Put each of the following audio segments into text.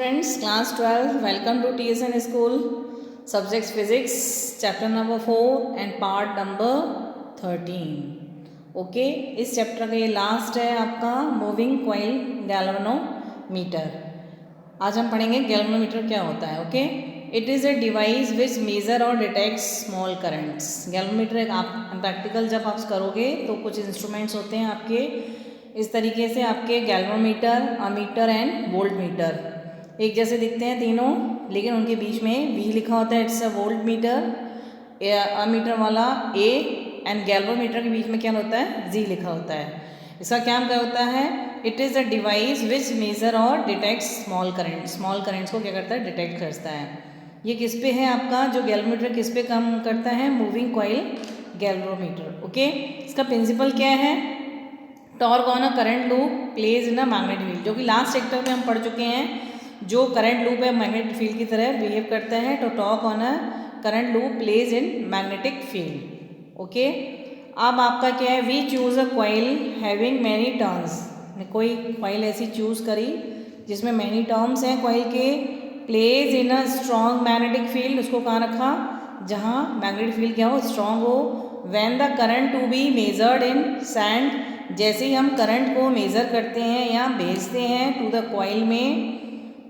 Friends, class 12, welcome to TSN school. Subjects physics, chapter number 4 and part number 13. Okay इस chapter का ये last है आपका moving coil galvanometer. आज हम पढ़ेंगे गैल्वेनोमीटर क्या होता है. Okay it is a device which measure or detects small currents. Galvanometer एक आप प्रैक्टिकल जब आप करोगे तो कुछ इंस्ट्रूमेंट्स होते हैं आपके इस तरीके से. आपके galvanometer, ammeter and volt meter एक जैसे दिखते हैं तीनों, लेकिन उनके बीच में V लिखा होता है. It's a volt meter. Ammeter वाला A एंड गैल्वेनोमीटर के बीच में क्या होता है, G लिखा होता है. इसका काम क्या होता है, it is a device which measure और detect small current. Small currents को क्या करता है, डिटेक्ट करता है. ये किस पे है आपका जो गैल्वेनोमीटर किस पे काम करता है, मूविंग कॉइल गैल्वेनोमीटर. ओके इसका प्रिंसिपल क्या है, torque on a current loop placed in a magnetic field, जो कि लास्ट चैप्टर में हम पढ़ चुके हैं. जो करंट लूप है मैग्नेटिक फील्ड की तरह बिहेव करता है, तो torque on a current loop placed in magnetic field. Okay अब आपका क्या है, we choose a coil having many turns. कोई कॉइल ऐसी चूज करी जिसमें मैनी टर्म्स हैं कॉइल के. Placed in a strong magnetic field, उसको कहाँ रखा, जहाँ मैग्नेटिक फील्ड क्या हो, स्ट्रॉन्ग हो. When the current to be measured in send, जैसे ही हम करंट को मेज़र करते हैं या भेजते हैं टू द कॉइल में,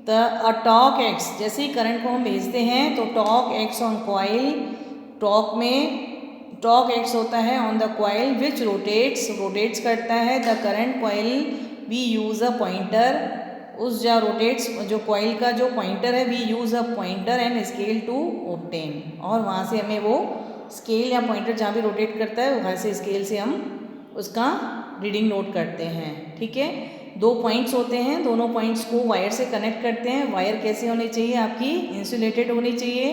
अ टॉर्क एक्स, जैसे ही करंट को हम भेजते हैं तो torque acts on coil. Torque में टॉर्क एक्स होता है on the coil which rotates करता है the current coil. We use a pointer, उस जो रोटेट्स जो कॉइल का जो पॉइंटर है, we use a pointer and scale to obtain. और वहाँ से हमें वो स्केल या पॉइंटर जहाँ भी रोटेट करता है वहाँ से स्केल से हम उसका रीडिंग नोट करते हैं. ठीक है, दो पॉइंट्स होते हैं, दोनों पॉइंट्स को वायर से कनेक्ट करते हैं. वायर कैसे होनी चाहिए, आपकी इंसुलेटेड होनी चाहिए.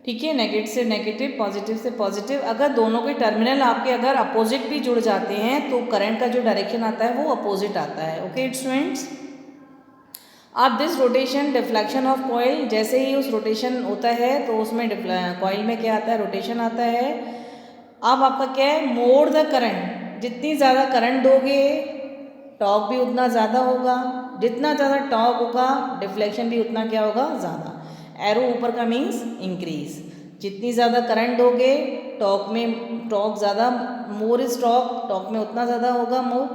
ठीक है, नेगेटिव से नेगेटिव, पॉजिटिव से पॉजिटिव. अगर दोनों के टर्मिनल आपके अगर अपोजिट भी जुड़ जाते हैं तो करंट का जो डायरेक्शन आता है वो अपोजिट आता है. ओके स्टूडेंट्स, अब this rotation deflection of coil, जैसे ही उस रोटेशन होता है तो उसमें कॉइल में क्या आता है, रोटेशन आता है. अब आपका क्या है, मोर द करंट, जितनी ज़्यादा करंट दोगे टॉर्क भी उतना ज़्यादा होगा. जितना ज़्यादा टॉर्क होगा डिफ्लेक्शन भी उतना क्या होगा, ज़्यादा. एरो ऊपर का मीन्स इंक्रीज. जितनी ज़्यादा करंट दोगे टॉर्क में, टॉर्क ज़्यादा, मोर इज टॉर्क में उतना ज़्यादा होगा मूव,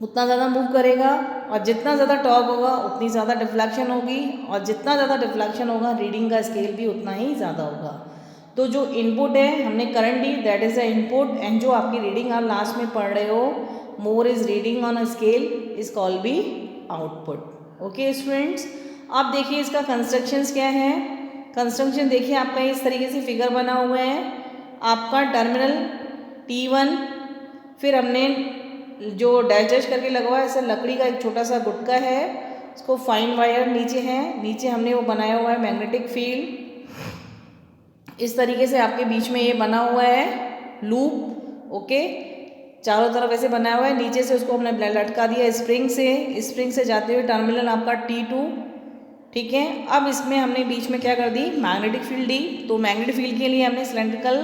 उतना ज़्यादा मूव करेगा. और जितना ज़्यादा टॉर्क होगा उतनी ज़्यादा डिफ्लेक्शन होगी, और जितना ज़्यादा डिफ्लेक्शन होगा रीडिंग का स्केल भी उतना ही ज़्यादा होगा. तो जो इनपुट है हमने करंट दी, that is the input, and जो आपकी रीडिंग आप लास्ट में पढ़ रहे हो, more is reading on a scale, is call be output. Okay students, अब देखिए इसका कंस्ट्रक्शंस क्या है. कंस्ट्रक्शन देखिए आपका इस तरीके से फिगर बना हुआ है. आपका टर्मिनल T1, फिर हमने जो डैश करके लगा हुआ है ऐसा लकड़ी का एक छोटा सा गुटका है, इसको फाइन वायर नीचे है, नीचे हमने वो बनाया हुआ है मैग्नेटिक फील्ड. इस तरीके से आपके बीच में ये बना हुआ है लूप. ओके चारों तरफ ऐसे बनाया हुआ है, नीचे से उसको हमने लटका दिया स्प्रिंग से. स्प्रिंग से जाते हुए टर्मिनल आपका T2. ठीक है, अब इसमें हमने बीच में क्या कर दी, मैग्नेटिक फील्ड दी. तो मैग्नेटिक फील्ड के लिए हमने सिलेंड्रिकल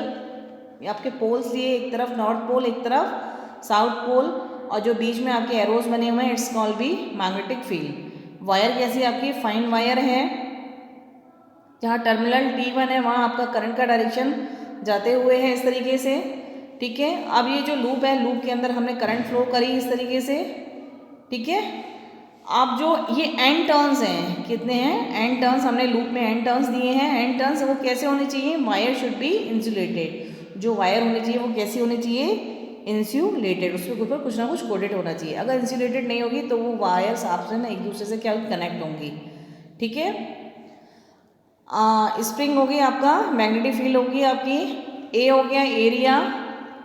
आपके पोल्स दिए, एक तरफ नॉर्थ पोल एक तरफ साउथ पोल, और जो बीच में आपके एरोज बने हुए हैं it's called be magnetic field. Wire कैसी आपकी फाइन वायर है, जहाँ टर्मिनल T1 है वहाँ आपका करंट का डायरेक्शन जाते हुए है इस तरीके से. ठीक है, अब ये जो लूप है, लूप के अंदर हमने करंट फ्लो करी इस तरीके से. ठीक है, अब जो ये एन टर्न्स हैं, कितने हैं, एन टर्न्स हमने लूप में एन टर्न्स दिए हैं. एन टर्न्स वो कैसे होने चाहिए, वायर शुड बी इंसुलेटेड. जो वायर होनी चाहिए वो कैसी होनी चाहिए, इंसुलेटेड, उसके ऊपर कुछ ना कुछ कोटेड होना चाहिए. अगर इंसुलेटेड नहीं होगी तो वो वायर्स आपसे ना एक दूसरे से क्या कनेक्ट होंगी. ठीक है, स्प्रिंग होगी आपका, मैग्नेटिक फील्ड होगी आपकी, ए हो गया एरिया,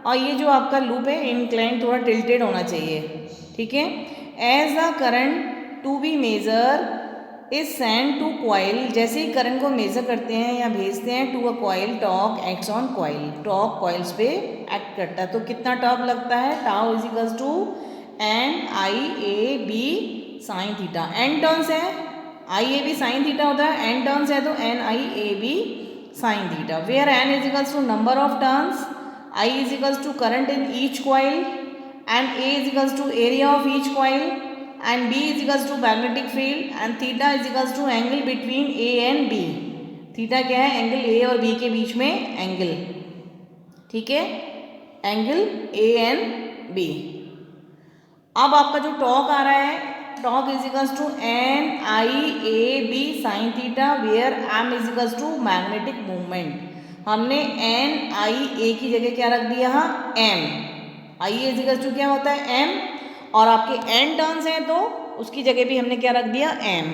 और ये जो आपका लूप है इंक्लाइन थोड़ा टिल्टेड होना चाहिए. ठीक है, as the current to be measure is send to coil, जैसे ही करंट को मेजर करते हैं या भेजते हैं to a coil, torque acts on coil. Torque coils पे एक्ट करता है. तो कितना टॉर्क लगता है, tau is equals to NIAB sine theta. N turns है, IAB साइन थीटा होता है, एन टर्न्स है तो NIAB sine theta. Where N is equals to number of turns, I is equals to current in each coil, and A is equals to area of each coil, and B is equals to magnetic field and theta is equals to angle between A and B. Theta क्या है? Angle A और B के बीच में angle, ठीक है, angle A and B. अब आपका जो टॉक आ रहा है, torque is equals to N I A B sine theta where M is equals to magnetic movement. हमने एन आई ए की जगह क्या रख दिया? M. I is equals to क्या होता है? एम, और आपके एन टर्न्स हैं तो उसकी जगह भी हमने क्या रख दिया? M.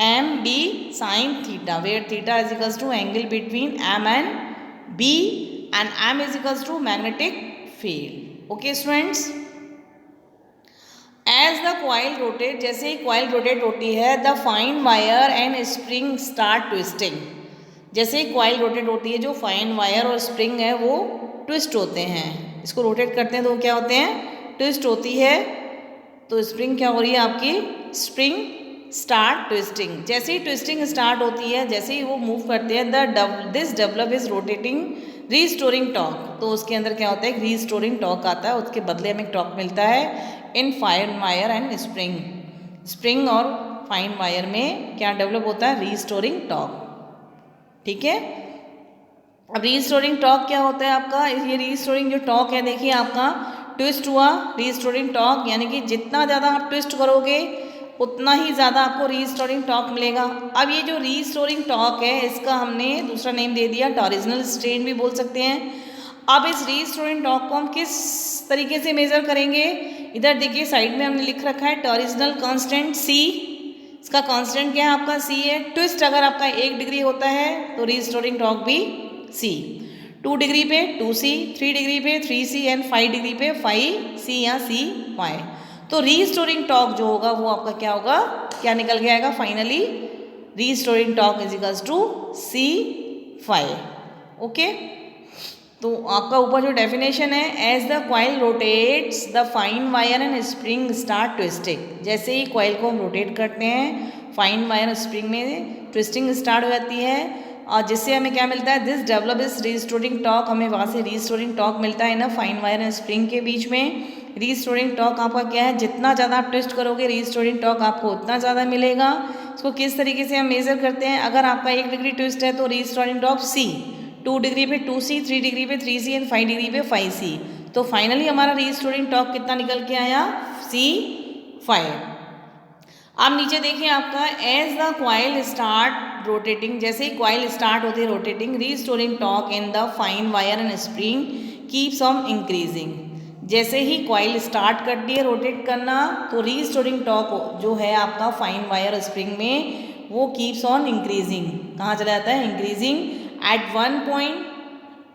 M B sine theta where theta is equals to angle between M and B and M is equals to magnetic field. Okay students, as the coil rotate, जैसे ही कॉइल रोटेट होती है, the fine wire and spring start twisting. जैसे ही coil rotate होती है, जो fine wire और स्प्रिंग है वो ट्विस्ट होते हैं। इसको रोटेट करते हैं तो क्या होते हैं? ट्विस्ट होती है। तो स्प्रिंग क्या हो रही है आपकी? Spring start twisting. जैसे ही ट्विस्टिंग स्टार्ट होती है, जैसे ही वो मूव करते हैं, this develop is rotating restoring torque. तो उसके अंदर क्या होता है? रीस्टोरिंग टॉर्क आता है, उसके बदले हमें टॉर्क मिलता है in fine wire and spring. Spring और फाइन वायर में क्या डेवलप होता है? रीस्टोरिंग टॉर्क, ठीक है। अब रीस्टोरिंग टॉर्क क्या होता है आपका? ये रीस्टोरिंग जो टॉर्क है, देखिए आपका ट्विस्ट हुआ रीस्टोरिंग टॉर्क, यानी कि जितना ज़्यादा आप ट्विस्ट करोगे उतना ही ज़्यादा आपको रीस्टोरिंग टॉर्क मिलेगा। अब ये जो रीस्टोरिंग टॉर्क है, इसका हमने दूसरा नेम दे दिया, टॉरिजनल स्ट्रेन भी बोल सकते हैं। अब इस रीस्टोरिंग टॉर्क को हम किस तरीके से मेज़र करेंगे? इधर देखिए साइड में हमने लिख रखा है टॉरिजनल कांस्टेंट सी। इसका कांस्टेंट क्या है? आपका सी है। ट्विस्ट अगर आपका 1 डिग्री होता है तो रीस्टोरिंग टॉर्क भी सी। 2 डिग्री पे 2c, 3 डिग्री पे 3c एंड 5 डिग्री पे 5c या c 5। तो रीस्टोरिंग टॉर्क जो होगा वो आपका क्या होगा? क्या निकल के आएगा finally? Restoring torque is equals to c5। Okay, तो आपका ऊपर जो डेफिनेशन है, as the coil rotates the fine wire and spring start twisting. जैसे ही कॉइल को हम रोटेट करते हैं, फाइन वायर स्प्रिंग में ट्विस्टिंग स्टार्ट हो जाती है, और जिससे हमें क्या मिलता है? This develop is restoring torque. हमें वहाँ से रीस्टोरिंग टॉर्क मिलता है ना फाइन वायर एंड स्प्रिंग के बीच में। रीस्टोरिंग टॉर्क आपका क्या है? जितना ज़्यादा आप ट्विस्ट करोगे रीस्टोरिंग टॉर्क आपको उतना ज़्यादा मिलेगा। इसको किस तरीके से हम मेज़र करते हैं? अगर आपका 1 डिग्री ट्विस्ट है तो रीस्टोरिंग टॉर्क सी, 2 डिग्री पे 2c, 3 डिग्री पे 3c एंड 5 डिग्री पे 5c। तो फाइनली हमारा रीस्टोरिंग टॉर्क कितना निकल के आया? c5। अब नीचे देखिए आपका as the coil start rotating, जैसे ही कॉइल स्टार्ट होती है rotating, restoring torque in the fine wire and spring keeps on increasing. जैसे ही कॉइल स्टार्ट करती है रोटेट करना तो रीस्टोरिंग टॉर्क जो है आपका फाइन वायर स्प्रिंग में वो कीप्स ऑन इंक्रीजिंग। कहाँ चला जाता है? Increasing. At one point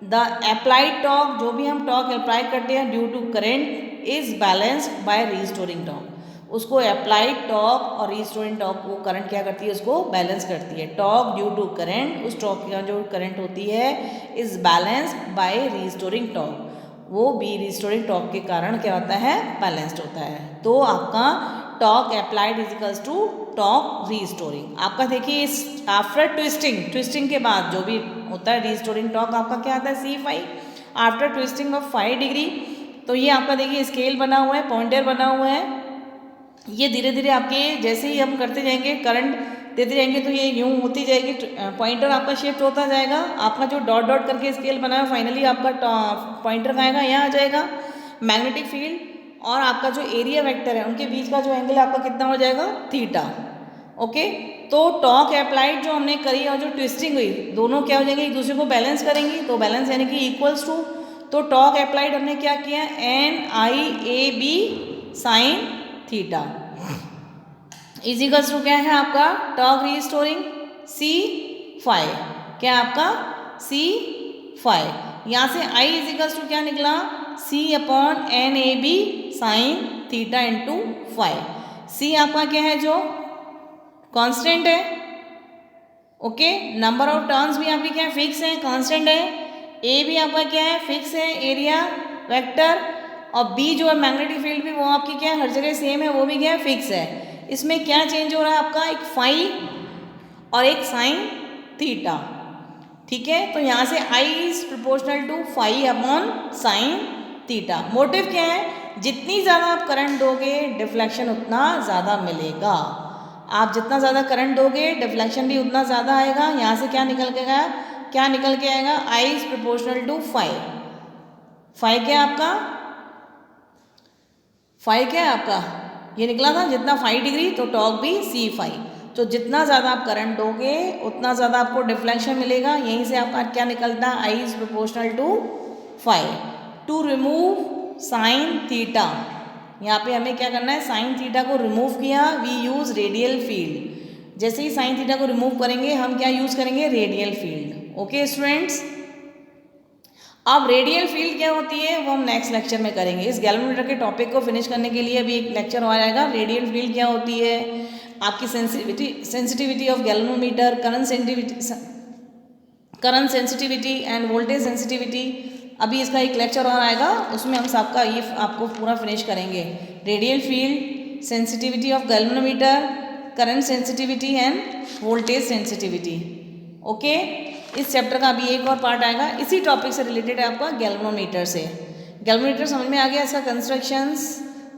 the applied torque, जो भी हम टॉर्क अप्लाई करते हैं due to current, is balanced by restoring torque. उसको अप्लाइड टॉर्क और रीस्टोरिंग टॉर्क को करंट क्या करती है? उसको बैलेंस करती है। टॉर्क ड्यू टू करंट, उस टॉर्क का जो करंट होती है, is balanced by restoring torque, वो भी रीस्टोरिंग टॉर्क के कारण क्या होता है? बैलेंस्ड होता है। तो आपका torque applied is equals to torque restoring. आपका देखिए इस आफ्टर ट्विस्टिंग के बाद जो भी होता है रीस्टोरिंग टॉर्क आपका क्या आता है? c5 after twisting of 5 degree. तो ये आपका देखिए स्केल बना हुआ है, पॉइंटर बना हुआ है। ये धीरे धीरे आपके जैसे ही हम करते जाएंगे, करंट देते जाएंगे, तो ये यूँ होती जाएगी, पॉइंटर आपका शिफ्ट होता जाएगा। आपका जो डॉट डॉट करके स्केल बना है फाइनली आपका पॉइंटर कहाँ आएगा? यहाँ आ जाएगा। मैग्नेटिक फील्ड और आपका जो एरिया वेक्टर है उनके बीच का जो एंगल आपका कितना हो जाएगा? थीटा। ओके, तो टॉर्क अप्लाइड जो हमने करी और जो ट्विस्टिंग हुई, दोनों क्या हो जाएंगे? एक दूसरे को बैलेंस करेंगी। तो बैलेंस यानी कि इक्वल्स टू, तो टॉर्क अप्लाइड हमने क्या किया? N I A B sine theta is equals to क्या है आपका? Torque restoring c5। क्या आपका? c5। यहाँ से i इज इक्वल्स टू क्या निकला? c upon N A B sine theta into 5। c आपका क्या है? जो कांस्टेंट है। ओके, नंबर ऑफ टर्न्स भी आपकी क्या है? फिक्स है, कांस्टेंट है। a भी आपका क्या है? फिक्स है, एरिया वेक्टर। और b जो है मैग्नेटिक फील्ड भी वो आपकी क्या है? हर जगह सेम है, वो भी क्या है? फिक्स है। इसमें क्या चेंज हो रहा है आपका? एक फाई और एक साइन थीटा। ठीक है, तो यहाँ से i is proportional to phi upon sine theta. Motive क्या है? जितनी ज़्यादा आप करंट दोगे डिफ्लेक्शन उतना ज़्यादा मिलेगा। आप जितना ज़्यादा करंट दोगे डिफ्लेक्शन भी उतना ज़्यादा आएगा। यहाँ से क्या निकल के आएगा, क्या निकल के आएगा, I is proportional to five. Five क्या है आपका, फाइव क्या है आपका, ये निकला था जितना 5 डिग्री तो टॉक भी C5। तो जितना ज़्यादा आप करंट दोगे उतना ज़्यादा आपको डिफ्लेक्शन मिलेगा। यहीं से आपका क्या निकलता है, I is proportional to 5। To remove sine theta, यहाँ पे हमें क्या करना है, साइन थीटा को रिमूव किया, वी यूज़ रेडियल फील्ड। जैसे ही साइन थीटा को रिमूव करेंगे हम क्या यूज़ करेंगे, रेडियल फील्ड। ओके स्टूडेंट्स, अब रेडियल फील्ड क्या होती है वो हम नेक्स्ट लेक्चर में करेंगे। इस गैल्वेनोमीटर के टॉपिक को फिनिश करने के लिए अभी एक लेक्चर और आएगा। रेडियल फील्ड क्या होती है, आपकी sensitivity of galvanometer, current sensitivity end voltage sensitivity, अभी इसका एक लेक्चर और आएगा, उसमें हम सबका ये आपको पूरा फिनिश करेंगे। Radial field, sensitivity of galvanometer, current sensitivity end voltage sensitivity. Okay, इस चैप्टर का अभी एक और पार्ट आएगा, इसी टॉपिक से रिलेटेड है आपका गैल्वेनोमीटर से। गैल्वेनोमीटर समझ में आ गया, इसका कंस्ट्रक्शंस,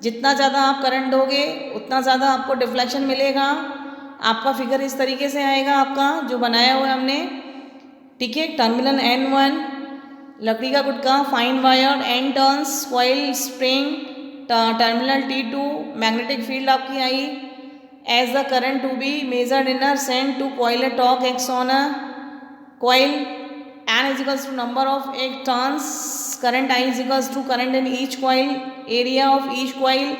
जितना ज़्यादा आप करंट दोगे उतना ज़्यादा आपको डिफ्लेक्शन मिलेगा। आपका फिगर इस तरीके से आएगा, आपका जो बनाया हुआ है हमने, ठीक है। टर्मिनल N1 लकड़ी का गुटका, fine wire, N turns, coil spring, terminal T2 magnetic field आपकी आई। As the current to be measured in send to coil a torque acts on a coil, N is equals to number of egg turns, current I is equals to current in each coil, area of each coil,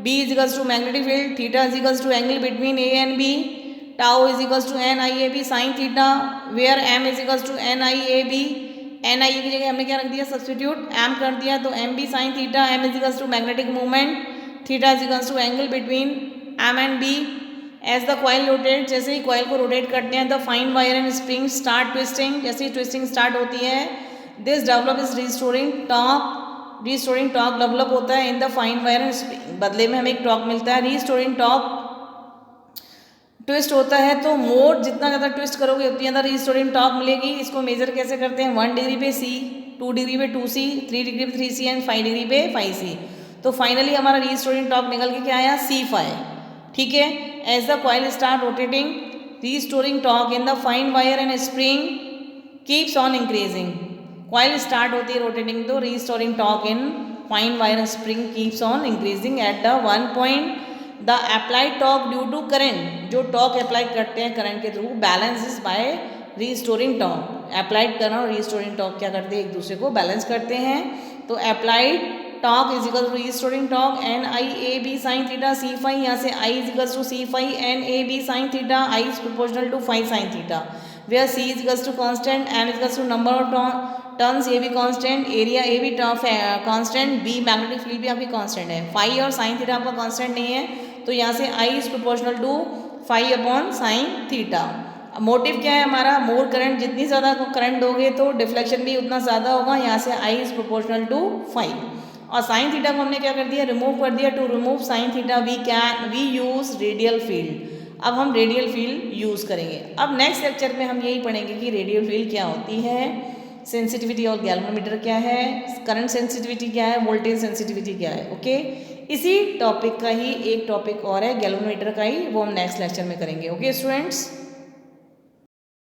B is equals to magnetic field, theta is equals to angle between A and B, tau is equals to NIAB sin theta, where M is equals to NIAB, NIA की जगह हमने क्या रख दिया, substitute M कर दिया, तो MB sin theta, M is equals to magnetic movement, theta is equals to angle between M and B। As the coil rotate, जैसे ही कॉइल को रोटेट करते हैं the fine wire and spring start twisting, जैसे ही twisting start होती है, this develop is restoring torque, restoring torque develop होता है in the fine wire and spring, बदले में हमें एक टॉक मिलता है। रिस्टोरिंग टॉक ट्विस्ट होता है, तो मोर जितना ज़्यादा ट्विस्ट करोगे उतनी ज़्यादा रिस्टोरिंग टॉक मिलेगी। इसको मेजर कैसे करते हैं, 1 डिग्री पे C, 2 डिग्री पे 2C, 3 डिग्री पे 3C एंड 5 डिग्री पे 5C। तो फाइनली हमारा रिस्टोरिंग टॉक निकल के क्या आया, C5, ठीक है। As the coil start rotating, restoring torque in the fine wire and spring keeps on increasing. Coil start होती है rotating, तो restoring torque in fine wire and spring keeps on increasing at the one point. The applied torque due to current, जो torque apply करते हैं current के through, balances by restoring torque. Applied करना और restoring torque क्या करते हैं, एक दूसरे को balance करते हैं। तो applied torque is equal to restoring torque NIAB sine theta C5, यहाँ से I is equal to C5 NAB sine theta, I is proportional to 5 sine theta, where C is equal to constant, M is equal to number of turns, A भी constant, area A भी constant, B magnetic field भी आपकी constant है। 5 और sine theta आपका constant नहीं है, तो यहाँ से I is proportional to 5 upon sine theta. Motive क्या है हमारा, मोर करंट, जितनी ज़्यादा करंट दोगे तो डिफ्लेक्शन भी उतना ज़्यादा होगा। यहाँ से I इज प्रोपोर्शनल टू 5 और साइन थीटा को हमने क्या कर दिया, रिमूव कर दिया। To remove sine theta we use radial field. अब हम रेडियल फील्ड यूज़ करेंगे। अब नेक्स्ट लेक्चर में हम यही पढ़ेंगे कि रेडियल फील्ड क्या होती है, सेंसिटिविटी ऑफ गैल्वेनोमीटर क्या है, करंट सेंसिटिविटी क्या है, वोल्टेज सेंसिटिविटी क्या है। ओके, इसी टॉपिक का ही एक टॉपिक और है गैल्वेनोमीटर का ही, वो हम नेक्स्ट लेक्चर में करेंगे। Okay students.